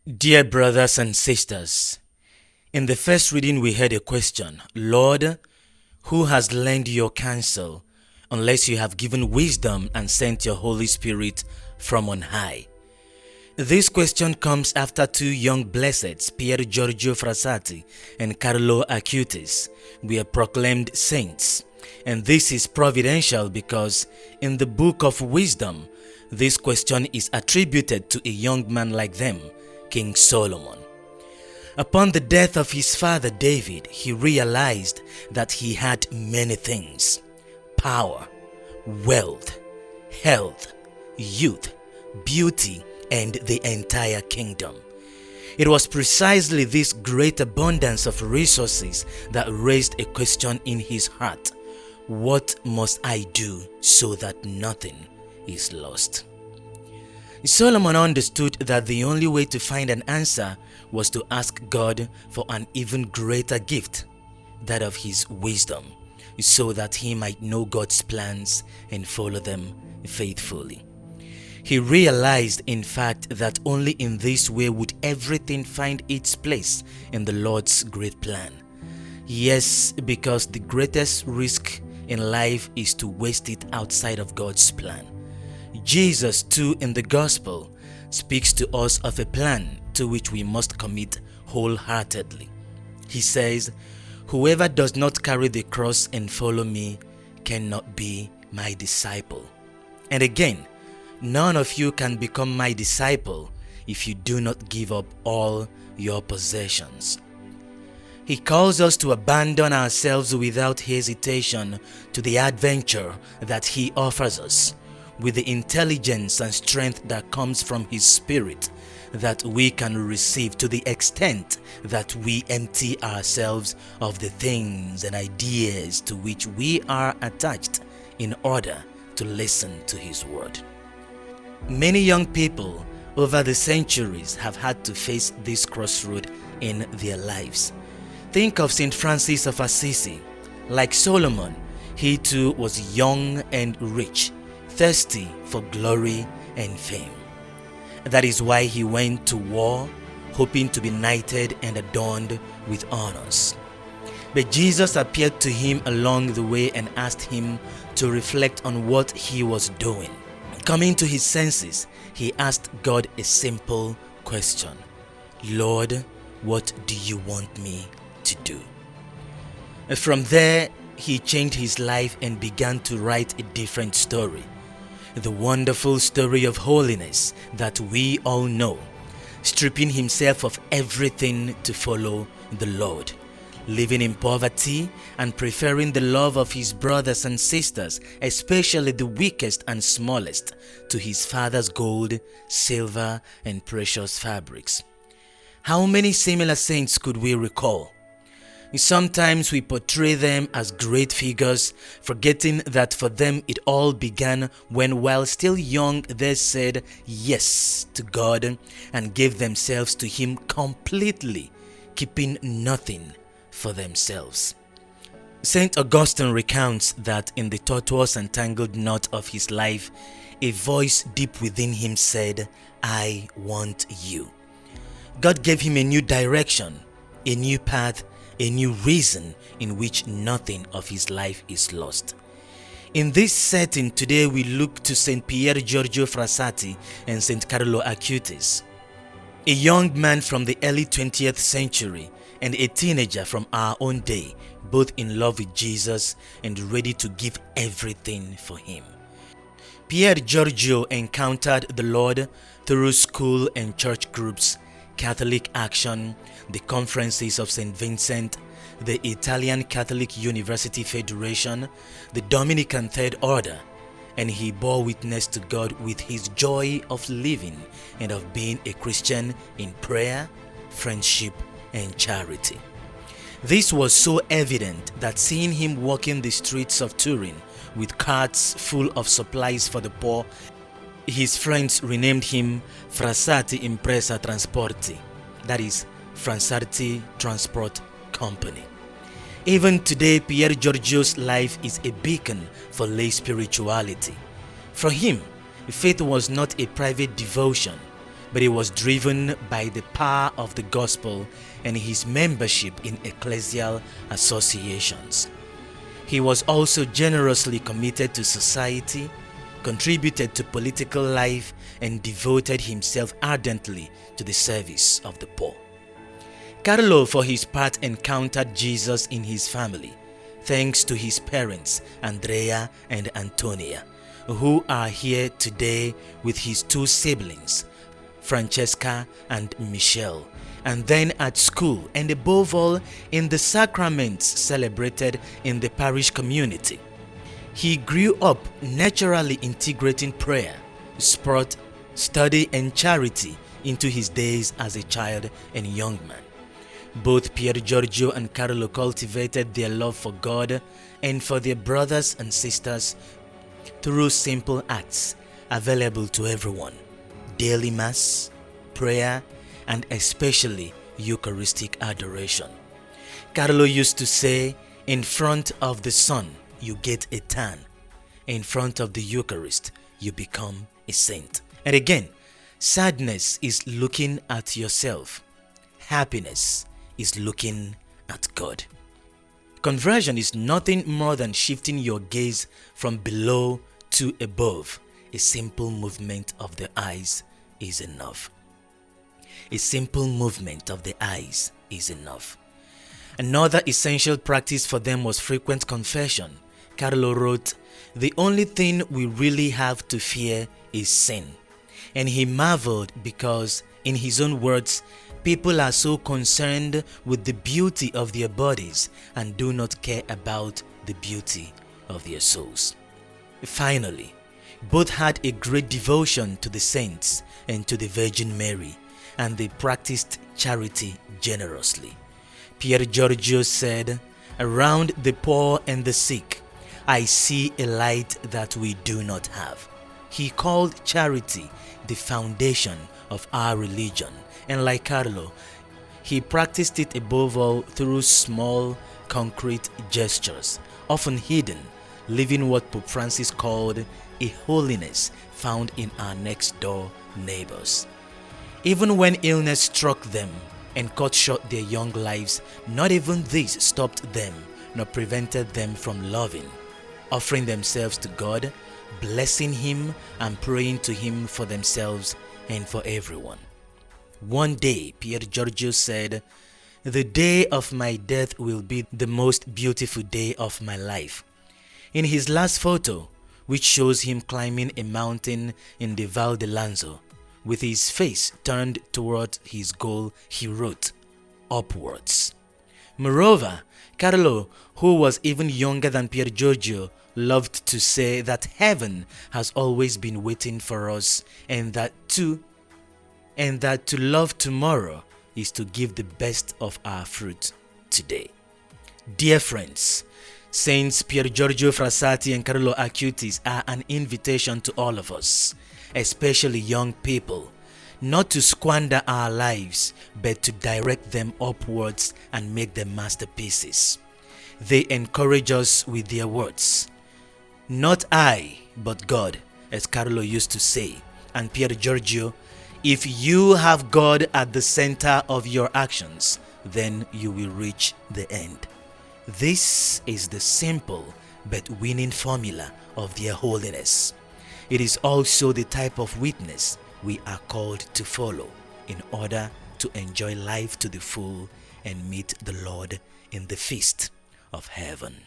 Dear brothers and sisters, in the first reading we heard a question, Lord, who has lent your counsel, unless you have given wisdom and sent your Holy Spirit from on high? This question comes after two young blesseds, Giorgio Frassati and Carlo Acutis, were proclaimed saints. And this is providential because in the book of wisdom, this question is attributed to a young man like them, King Solomon. Upon the death of his father David, he realized that he had many things: power, wealth, health, youth, beauty, and the entire kingdom. It was precisely this great abundance of resources that raised a question in his heart: what must I do so that nothing is lost? Solomon understood that the only way to find an answer was to ask God for an even greater gift, that of his wisdom, so that he might know God's plans and follow them faithfully. He realized, in fact, that only in this way would everything find its place in the Lord's great plan. Yes, because the greatest risk in life is to waste it outside of God's plan. Jesus, too, in the Gospel, speaks to us of a plan to which we must commit wholeheartedly. He says, "Whoever does not carry the cross and follow me cannot be my disciple." And again, none of you can become my disciple if you do not give up all your possessions. He calls us to abandon ourselves without hesitation to the adventure that he offers us, with the intelligence and strength that comes from his Spirit, that we can receive to the extent that we empty ourselves of the things and ideas to which we are attached in order to listen to his word. Many young people over the centuries have had to face this crossroad in their lives. Think of St. Francis of Assisi. Like Solomon, he too was young and rich, thirsty for glory and fame. That is why he went to war, hoping to be knighted and adorned with honors. But Jesus appeared to him along the way and asked him to reflect on what he was doing. Coming to his senses, he asked God a simple question: "Lord, what do you want me to do?" From there, he changed his life and began to write a different story. The wonderful story of holiness that we all know, stripping himself of everything to follow the Lord, living in poverty and preferring the love of his brothers and sisters, especially the weakest and smallest, to his father's gold, silver, and precious fabrics. How many similar saints could we recall? Sometimes we portray them as great figures, forgetting that for them it all began when, while still young, they said yes to God and gave themselves to him completely, keeping nothing for themselves. St. Augustine recounts that in the tortuous and tangled knot of his life, a voice deep within him said, "I want you." God gave him a new direction, a new path, a new reason in which nothing of his life is lost. In this setting, today we look to St. Giorgio Frassati and St. Carlo Acutis, a young man from the early 20th century and a teenager from our own day, both in love with Jesus and ready to give everything for him. Giorgio encountered the Lord through school and church groups, Catholic Action, the Conferences of St. Vincent, the Italian Catholic University Federation, the Dominican Third Order, and he bore witness to God with his joy of living and of being a Christian in prayer, friendship, and charity. This was so evident that seeing him walking the streets of Turin with carts full of supplies for the poor, his friends renamed him Frassati Impresa Trasporti, that is, Frassati Transport Company. Even today, Giorgio's life is a beacon for lay spirituality. For him, faith was not a private devotion, but he was driven by the power of the gospel and his membership in ecclesial associations. He was also generously committed to society, contributed to political life, and devoted himself ardently to the service of the poor. Carlo, for his part, encountered Jesus in his family, thanks to his parents, Andrea and Antonia, who are here today with his two siblings, Francesca and Michelle, and then at school, and above all in the sacraments celebrated in the parish community. He grew up naturally integrating prayer, sport, study and charity into his days as a child and young man. Both Pier Giorgio and Carlo cultivated their love for God and for their brothers and sisters through simple acts available to everyone: daily mass, prayer, and especially Eucharistic adoration. Carlo used to say, "In front of the sun, you get a tan. In front of the Eucharist, you become a saint." And again, sadness is looking at yourself. Happiness is looking at God. Conversion is nothing more than shifting your gaze from below to above. A simple movement of the eyes is enough. A simple movement of the eyes is enough. Another essential practice for them was frequent confession. Carlo wrote, "The only thing we really have to fear is sin." And he marveled because, in his own words, people are so concerned with the beauty of their bodies and do not care about the beauty of their souls. Finally, both had a great devotion to the saints and to the Virgin Mary, and they practiced charity generously. Pier Giorgio said, "Around the poor and the sick, I see a light that we do not have." He called charity the foundation of our religion, and like Carlo, he practiced it above all through small, concrete gestures, often hidden, living what Pope Francis called a holiness found in our next-door neighbors. Even when illness struck them and cut short their young lives, not even this stopped them nor prevented them from loving, offering themselves to God, blessing Him and praying to Him for themselves and for everyone. One day, Pier Giorgio said, "The day of my death will be the most beautiful day of my life." In his last photo, which shows him climbing a mountain in the Val di Lanzo, with his face turned toward his goal, he wrote, "Upwards." Moreover, Carlo, who was even younger than Pier Giorgio, loved to say that heaven has always been waiting for us, and that to love tomorrow is to give the best of our fruit today. Dear friends, Saints Pier Giorgio Frassati and Carlo Acutis are an invitation to all of us, especially young people, not to squander our lives, but to direct them upwards and make them masterpieces. They encourage us with their words, "Not I, but God," as Carlo used to say, and Pier Giorgio, "If you have God at the center of your actions, then you will reach the end." This is the simple but winning formula of their holiness. It is also the type of witness we are called to follow in order to enjoy life to the full and meet the Lord in the feast of heaven.